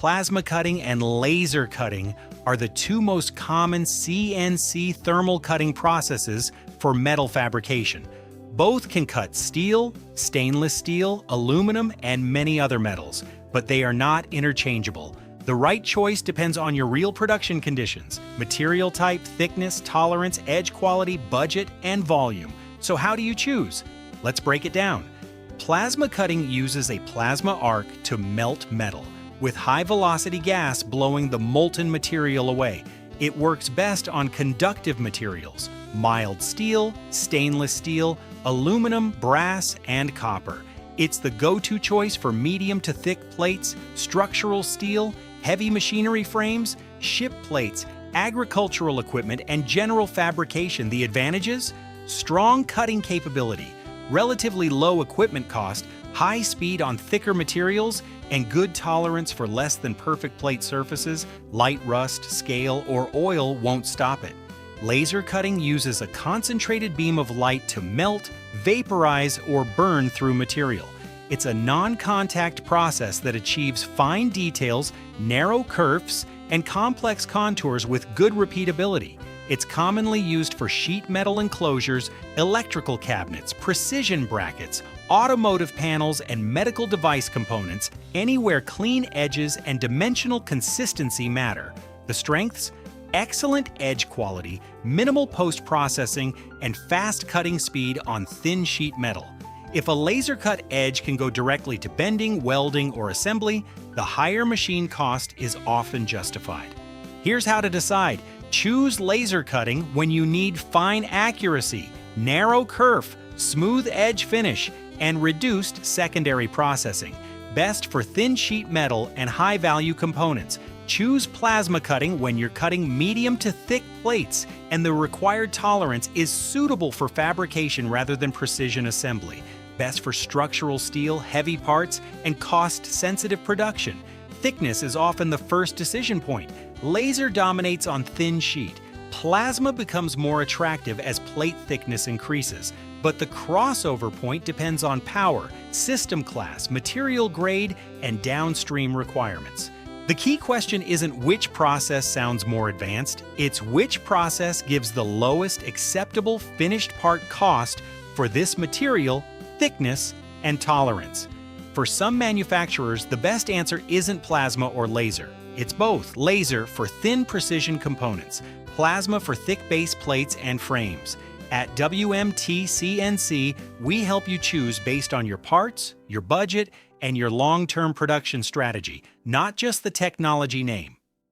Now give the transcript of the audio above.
plasma cutting and laser cutting are the two most common CNC thermal cutting processes for metal fabrication. Both can cut steel, stainless steel, aluminum, and many other metals, but they are not interchangeable. The right choice depends on your real production conditions, material type, thickness, tolerance, edge quality, budget, and volume. So how do you choose? Let's break it down. Plasma cutting uses a plasma arc to melt metal, with high-velocity gas blowing the molten material away. It works best on conductive materials, mild steel, stainless steel, aluminum, brass, and copper. It's the go-to choice for medium to thick plates, structural steel, heavy machinery frames, ship plates, agricultural equipment, and general fabrication. The advantages? Strong cutting capability, relatively low equipment cost, high speed on thicker materials, and good tolerance for less than perfect plate surfaces. Light rust, scale, or oil won't stop it. Laser cutting uses a concentrated beam of light to melt, vaporize, or burn through material. It's a non-contact process that achieves fine details, narrow curves, and complex contours with good repeatability. It's commonly used for sheet metal enclosures, electrical cabinets, precision brackets, automotive panels, and medical device components, anywhere clean edges and dimensional consistency matter. The strengths? Excellent edge quality, minimal post-processing, and fast cutting speed on thin sheet metal. If a laser cut edge can go directly to bending, welding, or assembly, the higher machine cost is often justified. Here's how to decide. Choose laser cutting when you need fine accuracy, narrow kerf, smooth edge finish, and reduced secondary processing. Best for thin sheet metal and high-value components. Choose plasma cutting when you're cutting medium to thick plates and the required tolerance is suitable for fabrication rather than precision assembly. Best for structural steel, heavy parts, and cost-sensitive production. Thickness is often the first decision point. Laser dominates on thin sheet. Plasma becomes more attractive as plate thickness increases, but the crossover point depends on power, system class, material grade, and downstream requirements. The key question isn't which process sounds more advanced, it's which process gives the lowest acceptable finished part cost for this material, thickness, and tolerance. For some manufacturers, the best answer isn't plasma or laser. It's both. Laser for thin precision components, plasma for thick base plates and frames. At WMT CNC, we help you choose based on your parts, your budget, and your long-term production strategy, not just the technology name.